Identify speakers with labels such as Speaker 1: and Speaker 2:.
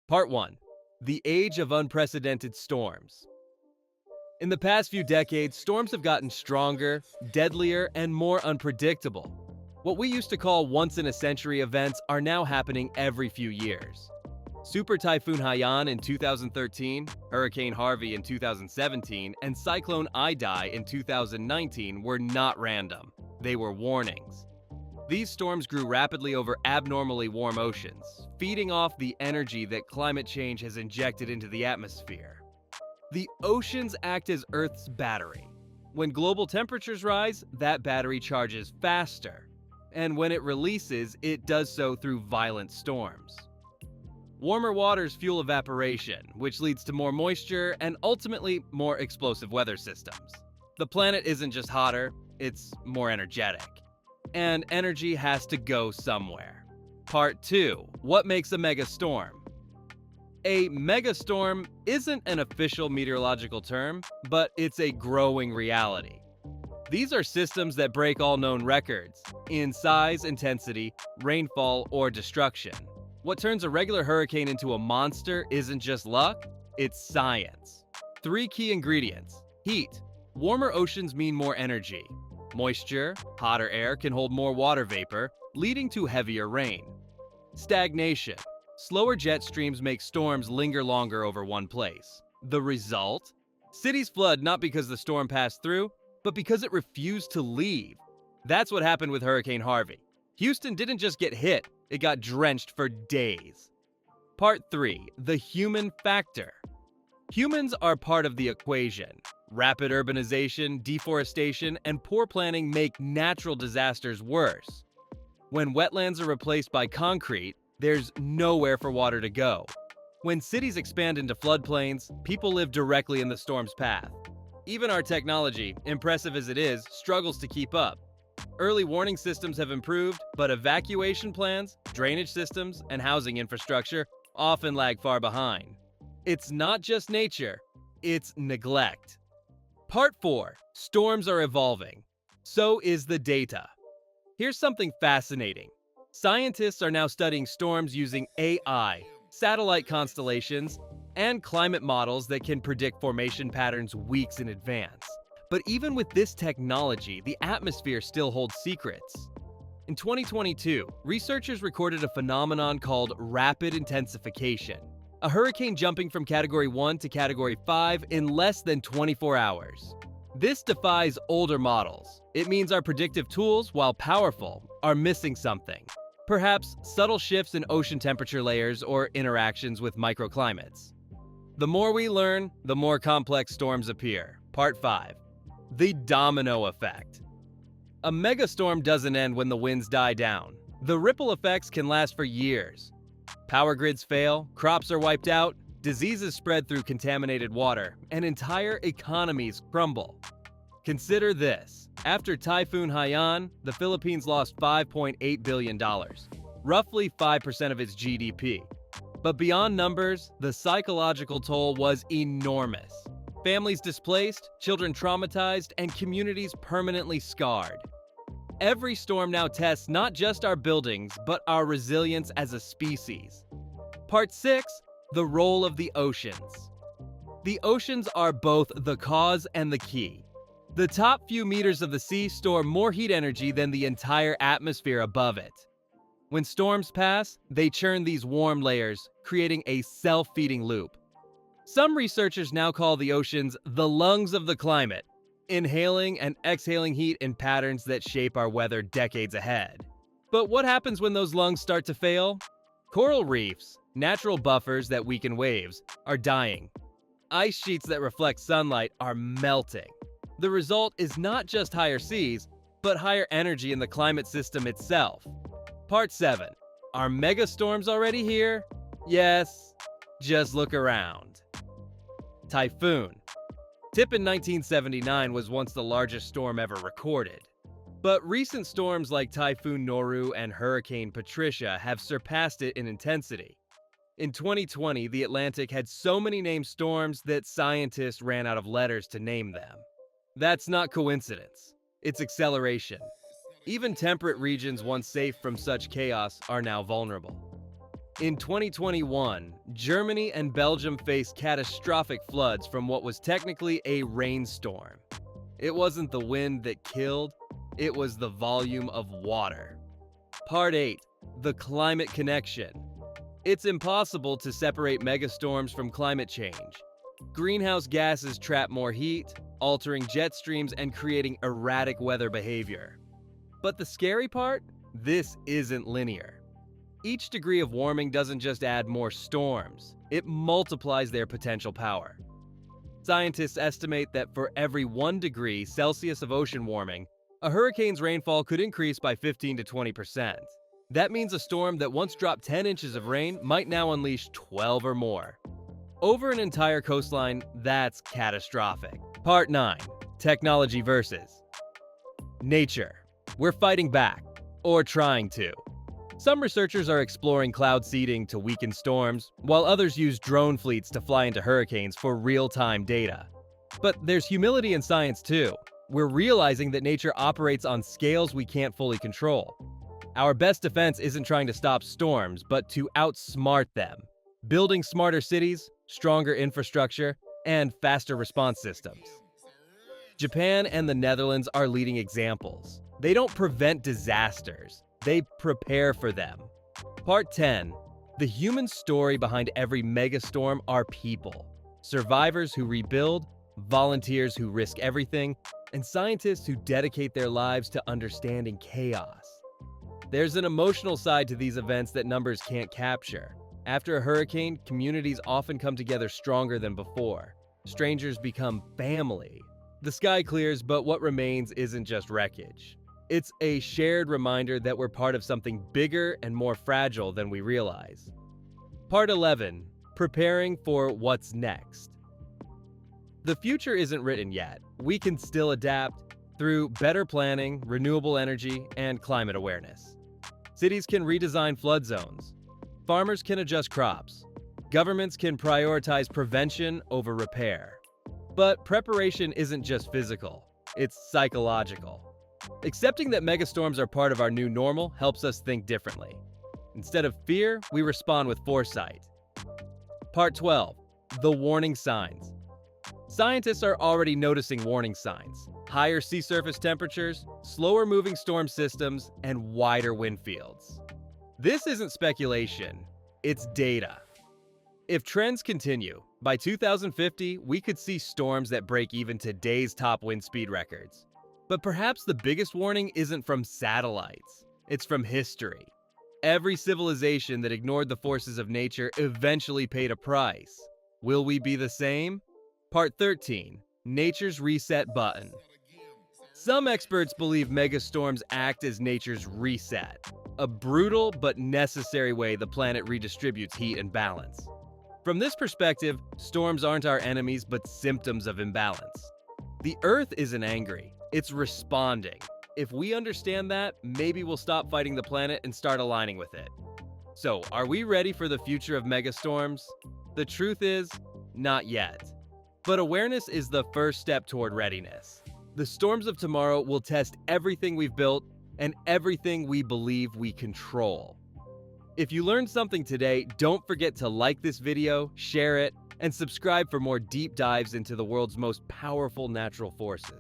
Speaker 1: Part 1. The Age of Unprecedented Storms. In the past few decades, storms have gotten stronger, deadlier, and more unpredictable. What we used to call once-in-a-century events are now happening every few years. Super Typhoon Haiyan in 2013, Hurricane Harvey in 2017, and Cyclone Idai in 2019 were not random. They were warnings. These storms grew rapidly over abnormally warm oceans, feeding off the energy that climate change has injected into the atmosphere. The oceans act as Earth's battery. When global temperatures rise, that battery charges faster. And when it releases, it does so through violent storms. Warmer waters fuel evaporation, which leads to more moisture and ultimately more explosive weather systems. The planet isn't just hotter, it's more energetic. And energy has to go somewhere. Part 2. What makes a megastorm? A megastorm isn't an official meteorological term, but it's a growing reality. These are systems that break all known records in size, intensity, rainfall, or destruction. What turns a regular hurricane into a monster isn't just luck, it's science. 3 key ingredients. Heat. Warmer oceans mean more energy. Moisture, hotter air can hold more water vapor, leading to heavier rain. Stagnation. Slower jet streams make storms linger longer over one place. The result? Cities flood not because the storm passed through, but because it refused to leave. That's what happened with Hurricane Harvey. Houston didn't just get hit, it got drenched for days. Part 3. The human factor. Humans are part of the equation. Rapid urbanization, deforestation, and poor planning make natural disasters worse. When wetlands are replaced by concrete, there's nowhere for water to go. When cities expand into floodplains, people live directly in the storm's path. Even our technology, impressive as it is, struggles to keep up. Early warning systems have improved, but evacuation plans, drainage systems, and housing infrastructure often lag far behind. It's not just nature, it's neglect. Part 4. Storms are evolving. So is the data. Here's something fascinating. Scientists are now studying storms using AI, satellite constellations, and climate models that can predict formation patterns weeks in advance. But even with this technology, the atmosphere still holds secrets. In 2022, researchers recorded a phenomenon called rapid intensification. A hurricane jumping from Category 1 to Category 5 in less than 24 hours. This defies older models. It means our predictive tools, while powerful, are missing something. Perhaps subtle shifts in ocean temperature layers or interactions with microclimates. The more we learn, the more complex storms appear. Part 5. The domino effect. A megastorm doesn't end when the winds die down. The ripple effects can last for years. Power grids fail, crops are wiped out, diseases spread through contaminated water, and entire economies crumble. Consider this. After Typhoon Haiyan, the Philippines lost $5.8 billion, roughly 5% of its GDP. But beyond numbers, the psychological toll was enormous. Families displaced, children traumatized, and communities permanently scarred. Every storm now tests not just our buildings, but our resilience as a species. Part 6. The role of the oceans. The oceans are both the cause and the key. The top few meters of the sea store more heat energy than the entire atmosphere above it. When storms pass, they churn these warm layers, creating a self-feeding loop. Some researchers now call the oceans the lungs of the climate, inhaling and exhaling heat in patterns that shape our weather decades ahead. But what happens when those lungs start to fail? Coral reefs, natural buffers that weaken waves, are dying. Ice sheets that reflect sunlight are melting. The result is not just higher seas, but higher energy in the climate system itself. Part 7. Are megastorms already here? Yes. Just look around. Typhoon. Tip in 1979 was once the largest storm ever recorded. But recent storms like Typhoon Noru and Hurricane Patricia have surpassed it in intensity. In 2020, the Atlantic had so many named storms that scientists ran out of letters to name them. That's not coincidence. It's acceleration. Even temperate regions once safe from such chaos are now vulnerable. In 2021, Germany and Belgium faced catastrophic floods from what was technically a rainstorm. It wasn't the wind that killed, it was the volume of water. Part 8. The Climate Connection. It's impossible to separate megastorms from climate change. Greenhouse gases trap more heat, altering jet streams and creating erratic weather behavior. But the scary part? This isn't linear. Each degree of warming doesn't just add more storms, it multiplies their potential power. Scientists estimate that for every 1 degree Celsius of ocean warming, a hurricane's rainfall could increase by 15 to 20%. That means a storm that once dropped 10 inches of rain might now unleash 12 or more. Over an entire coastline, that's catastrophic. Part 9. Technology versus nature. We're fighting back, or trying to. Some researchers are exploring cloud seeding to weaken storms, while others use drone fleets to fly into hurricanes for real-time data. But there's humility in science too. We're realizing that nature operates on scales we can't fully control. Our best defense isn't trying to stop storms, but to outsmart them. Building smarter cities, stronger infrastructure, and faster response systems. Japan and the Netherlands are leading examples. They don't prevent disasters. They prepare for them. Part 10. The human story behind every megastorm are people. Survivors who rebuild, volunteers who risk everything, and scientists who dedicate their lives to understanding chaos. There's an emotional side to these events that numbers can't capture. After a hurricane, communities often come together stronger than before. Strangers become family. The sky clears, but what remains isn't just wreckage. It's a shared reminder that we're part of something bigger and more fragile than we realize. Part 11. Preparing for what's next. The future isn't written yet. We can still adapt through better planning, renewable energy, and climate awareness. Cities can redesign flood zones. Farmers can adjust crops. Governments can prioritize prevention over repair. But preparation isn't just physical, it's psychological. Accepting that megastorms are part of our new normal helps us think differently. Instead of fear, we respond with foresight. Part 12. The warning signs. Scientists are already noticing warning signs. Higher sea surface temperatures, slower moving storm systems, and wider wind fields. This isn't speculation, it's data. If trends continue, by 2050, we could see storms that break even today's top wind speed records. But perhaps the biggest warning isn't from satellites, it's from history. Every civilization that ignored the forces of nature eventually paid a price. Will we be the same? Part 13. Nature's reset button. Some experts believe megastorms act as nature's reset, a brutal but necessary way the planet redistributes heat and balance. From this perspective, storms aren't our enemies but symptoms of imbalance. The Earth isn't angry, it's responding. If we understand that, maybe we'll stop fighting the planet and start aligning with it. So, are we ready for the future of megastorms? The truth is, not yet. But awareness is the first step toward readiness. The storms of tomorrow will test everything we've built and everything we believe we control. If you learned something today, don't forget to like this video, share it, and subscribe for more deep dives into the world's most powerful natural forces.